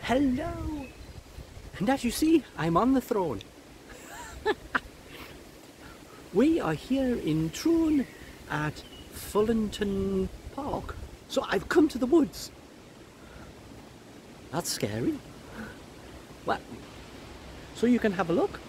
Hello! And as you see, I'm on the throne. We are here in Troon at Fullington Park. So I've come to the woods. That's scary. Well, so you can have a look.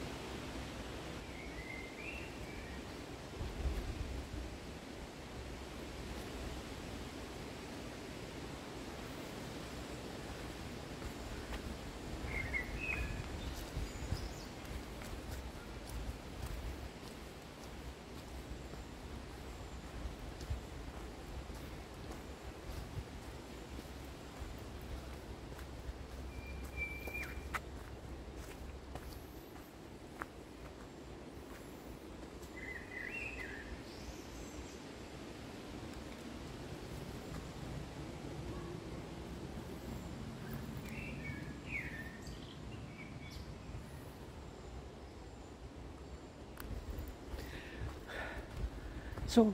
So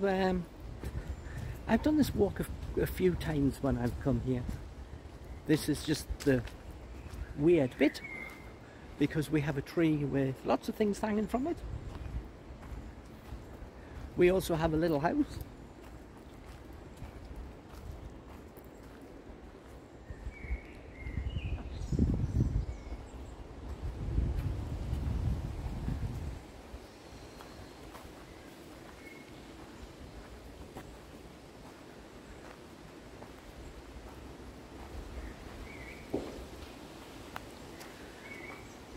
I've done this walk a few times when I've come here. This is just the weird bit because we have a tree with lots of things hanging from it. We also have a little house.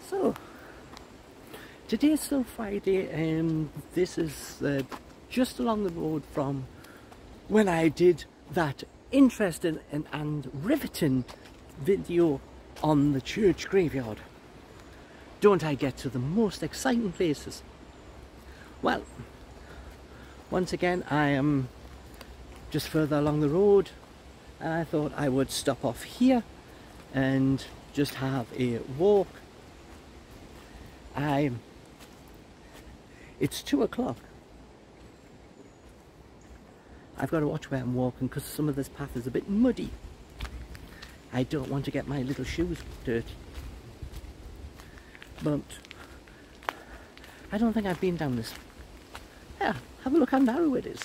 So, today's still Friday and this is just along the road from when I did that interesting and riveting video on the church graveyard. Don't I get to the most exciting places? Well, once again I am just further along the road and I thought I would stop off here and just have a walk. It's 2 o'clock. I've got to watch where I'm walking because some of this path is a bit muddy. I don't want to get my little shoes dirty. But I don't think I've been down this. Yeah, have a look how narrow it is.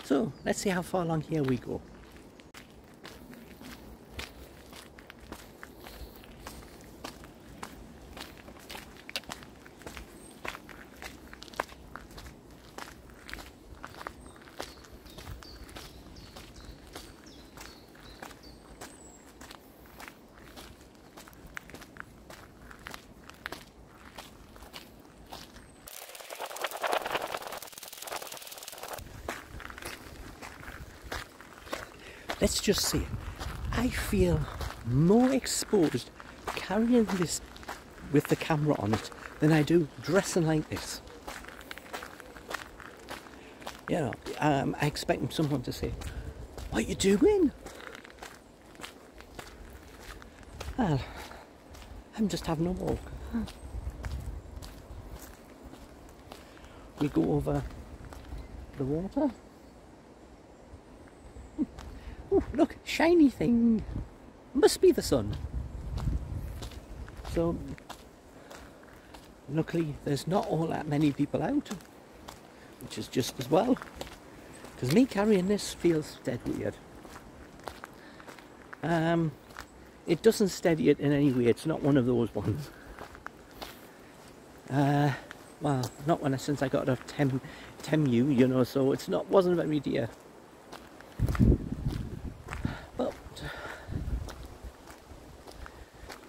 So let's see how far along here we go. Let's just see. I feel more exposed carrying this with the camera on it than I do dressing like this. You know, I expect someone to say, "What are you doing?" Well, I'm just having a walk. We go over the water. Oh, look, shiny thing. Must be the sun. So, luckily there's not all that many people out, which is just as well, because me carrying this feels dead weird. It doesn't steady it in any way, it's not one of those ones. Well, not one since I got a Temu, you know, so it's not, wasn't very dear. But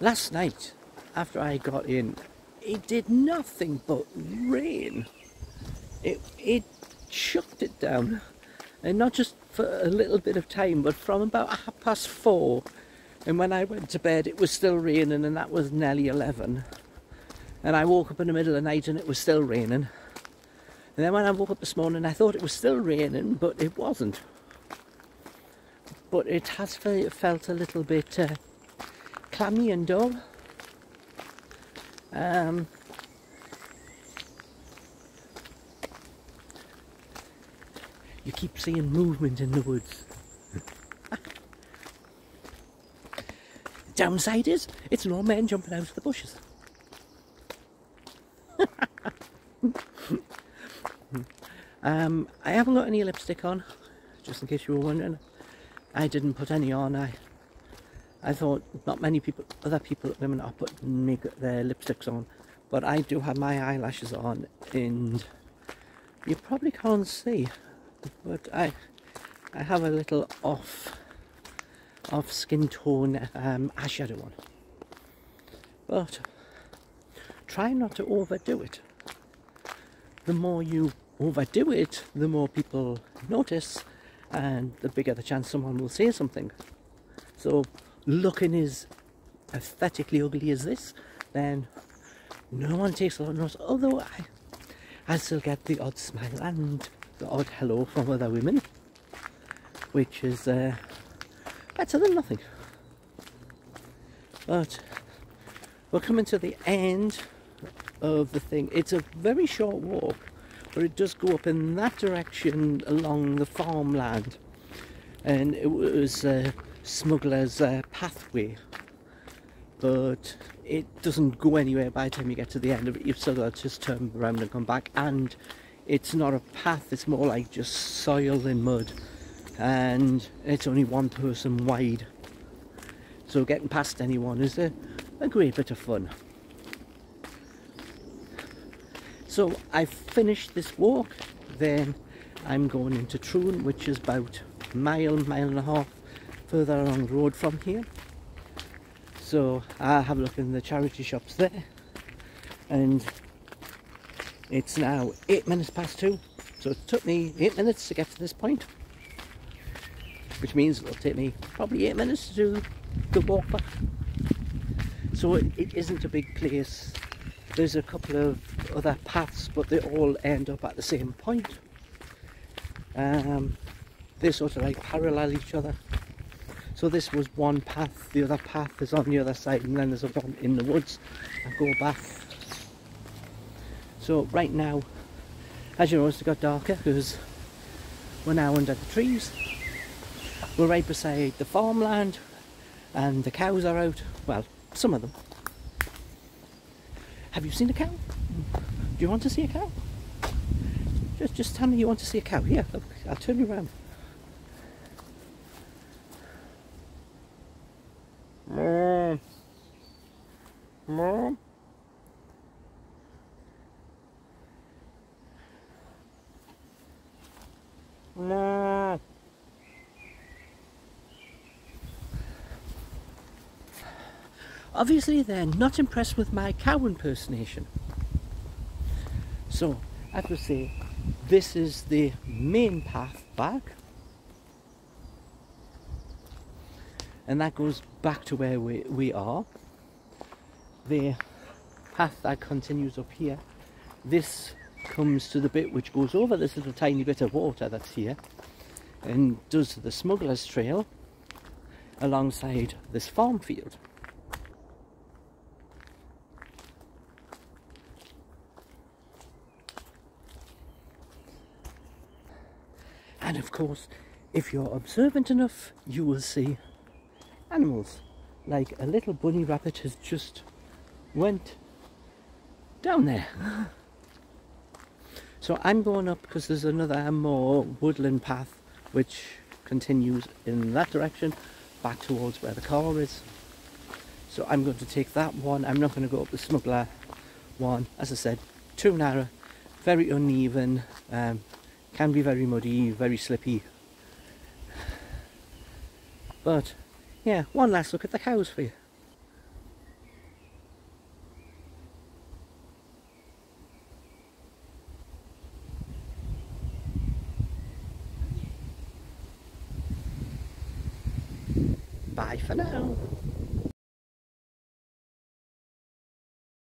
last night, after I got in, it did nothing but rain. It chucked it down. And not just for a little bit of time, but from about 4:30. And when I went to bed, it was still raining, and that was nearly 11. And I woke up in the middle of the night and it was still raining. And then when I woke up this morning, I thought it was still raining, but it wasn't. But it has felt a little bit clammy and dull. You keep seeing movement in the woods. Downside is, it's no men jumping out of the bushes. I haven't got any lipstick on, just in case you were wondering. I didn't put any on. I thought not many people, other people, women are putting their lipsticks on, but I do have my eyelashes on, and you probably can't see, but I have a little off skin tone eyeshadow on. But try not to overdo it. The more you overdo it, the more people notice, and the bigger the chance someone will say something. So looking as aesthetically ugly as this, then no one takes a lot of notice. Although I still get the odd smile and the odd hello from other women, which is better than nothing. But we're coming to the end of the thing. It's a very short walk, but it does go up in that direction along the farmland, and it was Smuggler's Pathway, but it doesn't go anywhere by the time you get to the end of it. You've still got to just turn around and come back, and it's not a path, it's more like just soil and mud, and it's only one person wide, so getting past anyone is a great bit of fun. So I've finished this walk, then I'm going into Troon, which is about a mile and a half further along the road from here. So I'll have a look in the charity shops there, and it's now 2 2, so it took me 8 minutes to get to this point, which means it'll take me probably 8 minutes to do the walk back. So it isn't a big place. There's a couple of other paths, but they all end up at the same point. They sort of like parallel each other. So this was one path, the other path is on the other side, and then there's a one in the woods and go back. So right now, as you notice, it got darker because we're now under the trees. We're right beside the farmland, and the cows are out. Well, some of them. Have you seen a cow? Do you want to see a cow? Just tell me you want to see a cow. Here, look, I'll turn you around. Mom. Mom. Mom. Obviously they're not impressed with my cow impersonation. So I have to say, this is the main path back, and that goes back to where we are. The path that continues up here, this comes to the bit which goes over this little tiny bit of water that's here and does the Smuggler's Trail alongside this farm field. And of course, if you're observant enough, you will see animals. Like a little bunny rabbit has just went down there. So I'm going up because there's another more woodland path which continues in that direction back towards where the car is. So I'm going to take that one. I'm not going to go up the Smuggler one. As I said, too narrow, very uneven, can be very muddy, very slippy. But yeah, one last look at the cows for you. bye for now.